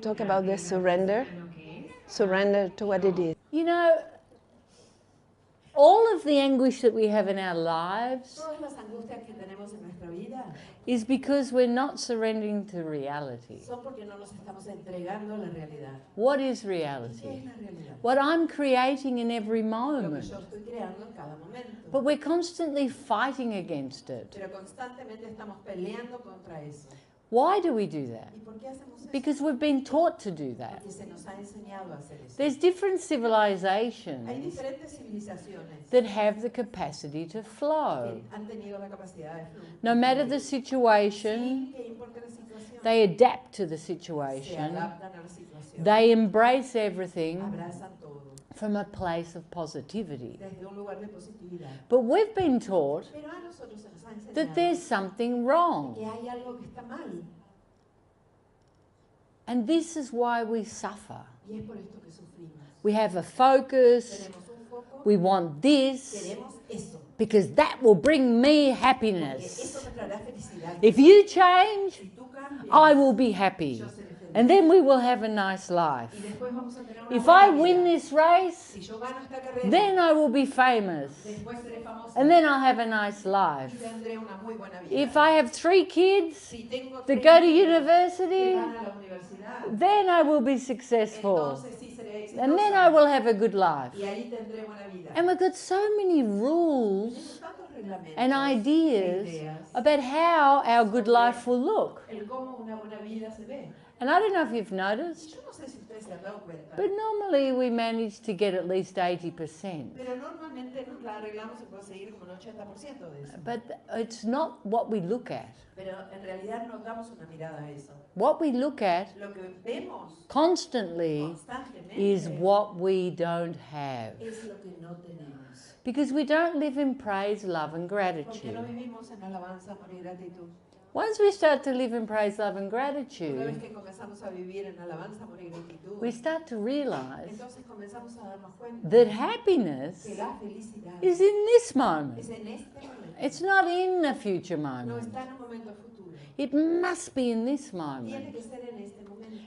talk about the surrender. Surrender to what it is. You know, all of the anguish that we have in our lives is because we're not surrendering to reality. What is reality? What I'm creating in every moment. But we're constantly fighting against it. Why do we do that? Because we've been taught to do that. There's different civilizations that have the capacity to flow. No matter the situation, they adapt to the situation. They embrace everything from a place of positivity. But we've been taught that there's something wrong. And this is why we suffer. We have a focus, we want this, because that will bring me happiness. If you change, I will be happy. And then we will have a nice life. If I win this race, then I will be famous. And then I'll have a nice life. If I have 3 kids that go to university, then I will be successful. And then I will have a good life. And we've got so many rules and ideas about how our good life will look. And I don't know if you've noticed, but normally we manage to get at least 80%. But it's not what we look at. What we look at constantly is what we don't have. Because we don't live in praise, love and gratitude. Once we start to live in praise, love and gratitude, we start to realize that happiness is in this moment. It's not in a future moment. It must be in this moment.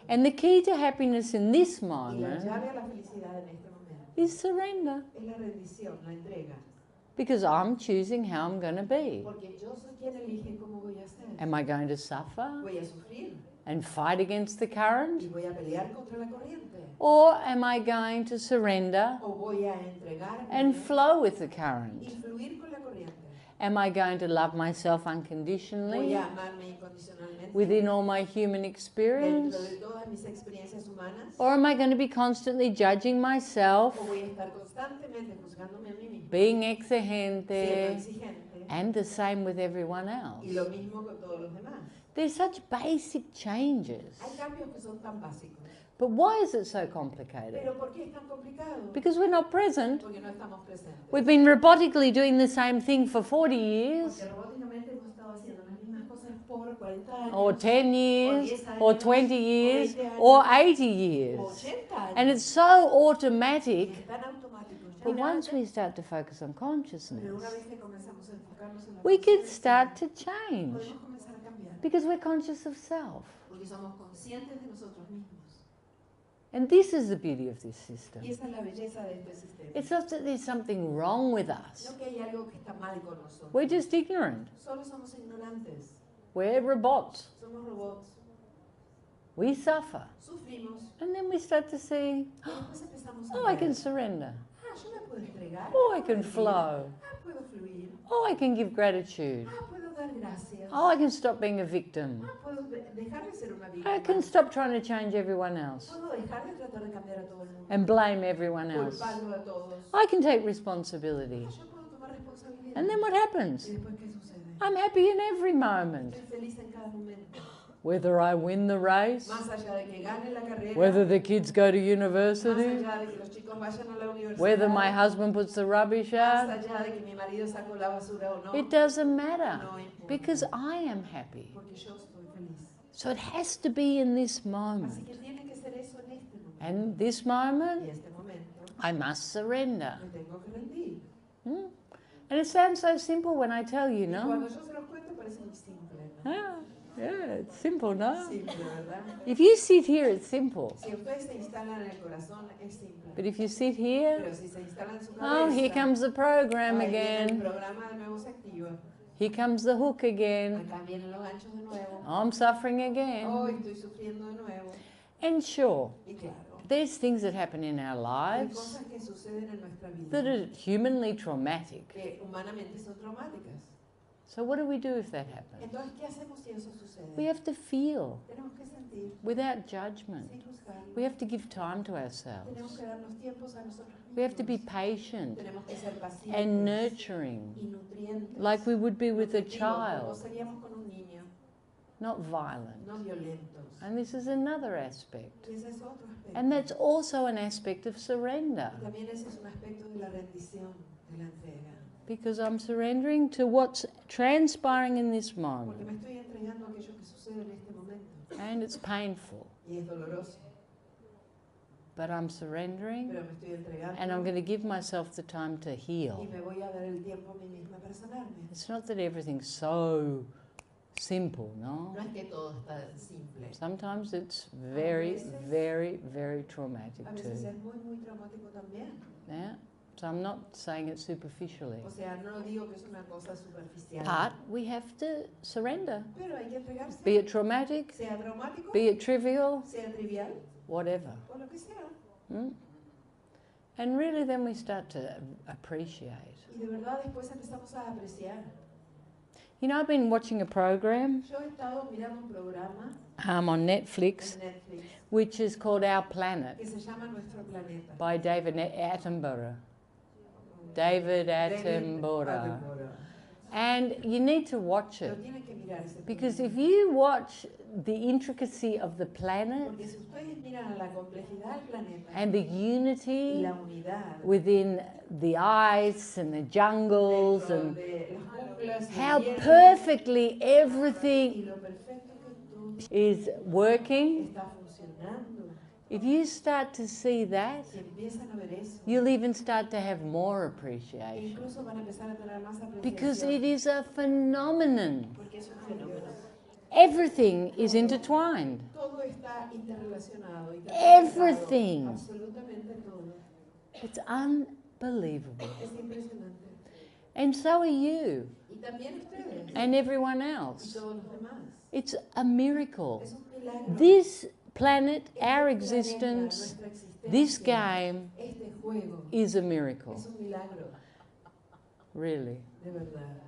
And the key to happiness in this moment is surrender. Because I'm choosing how I'm going to be. Am I going to suffer and fight against the current? Or am I going to surrender and flow with the current? Am I going to love myself unconditionally within all my human experience? Or am I going to be constantly judging myself, being exigente, and the same with everyone else? There's such basic changes. But why is it so complicated? Because we're not present. We've been robotically doing the same thing for 40 years, or 10 years, or 20 years, or 80 years. And it's so automatic. But once we start to focus on consciousness, we can start to change. Because we're conscious of self. And this is the beauty of this system. It's not that there's something wrong with us. We're just ignorant. We're robots. We suffer. And then we start to see, oh, I can surrender. Oh, I can flow. Oh, I can give gratitude. Oh, I can stop being a victim. I can stop trying to change everyone else and blame everyone else. I can take responsibility. And then what happens? I'm happy in every moment. Whether I win the race, whether the kids go to university, whether my husband puts the rubbish out, it doesn't matter, because I am happy. So it has to be in this moment. And this moment, I must surrender. And it sounds so simple when I tell you, no? Yeah. Yeah, it's simple, no? Simple, ¿verdad? If you sit here, it's simple. Si ustedes se instalan en el corazón, es simple. But if you sit here, Pero si se instalan en su oh, here cabeza, comes the program ahí viene el again. programa de nuevo se activa. Here comes the hook again. Acá vienen los ganchos de nuevo. I'm suffering again. Oh, estoy sufriendo de nuevo. And sure, Y claro, there's things that happen in our hay lives cosas que suceden en nuestra that vida are humanly traumatic. que humanamente son traumáticas. So what do we do if that happens? Entonces, ¿qué hacemos si eso sucede? We have to feel Tenemos que sentir without judgment. sin juzgarlo. We have to give time to Tenemos ourselves. que darnos tiempos a nosotros mismos. We have to be patient Tenemos que ser pacientes and nurturing, y nutrientes, like we would be with a nutritivos, como child, seríamos con un niño, not violent. no violentos. And this is another aspect. Y ese es otro aspecto. And that's also an aspect of surrender, Y también ese es un aspecto de la rendición, de la entrega. because I'm surrendering to what's transpiring in this Porque moment. me estoy entregando a aquello que sucede en este momento. And it's painful, Y es doloroso, but I'm surrendering, pero me estoy entregando. and I'm going to give myself the time to Y heal. me voy a dar el tiempo a mí misma para sanarme. It's not that everything's so simple, no? No es que todo está simple. Sometimes it's very, very, very traumatic A veces too. es muy, muy traumático también. Yeah? So I'm not saying it superficially. O sea, no digo que es una cosa superficial. But we have to surrender. Pero hay que entregarse. Be it traumatic, Sea traumático, be it trivial, sea trivial, whatever. o lo que sea. Mm? And really then we start to appreciate. Y de verdad después empezamos a apreciar. You know, I've been watching a program Yo he estado mirando un programa on Netflix, en Netflix which is called Our Planet que se llama Nuestro Planeta. by David Attenborough. David Attenborough. Attenborough. And you need to watch Lo it, tienen que mirar ese because programa. if you watch the intricacy of the planet Porque si ustedes miran a la complejidad del planeta and the y unity la unidad within the ice and the jungles dentro and de las junglas, how el hielo, perfectly y everything lo perfecto que todo is working, está funcionando. if you start to see that, Si empiezan a ver eso, you'll even start to have more appreciation, incluso van a empezar a tener más because apreciación. it is a phenomenon. Porque es un fenómeno. Everything is intertwined. Todo está interrelacionado. Everything. Absolutamente todo. It's unbelievable. Es impresionante. And so are you Y también ustedes. and everyone Y else. todos los demás. It's a miracle. Es un milagro. This planet, Este our planeta, existence, nuestra existencia, this game este juego is a miracle. es un milagro, Really. de verdad.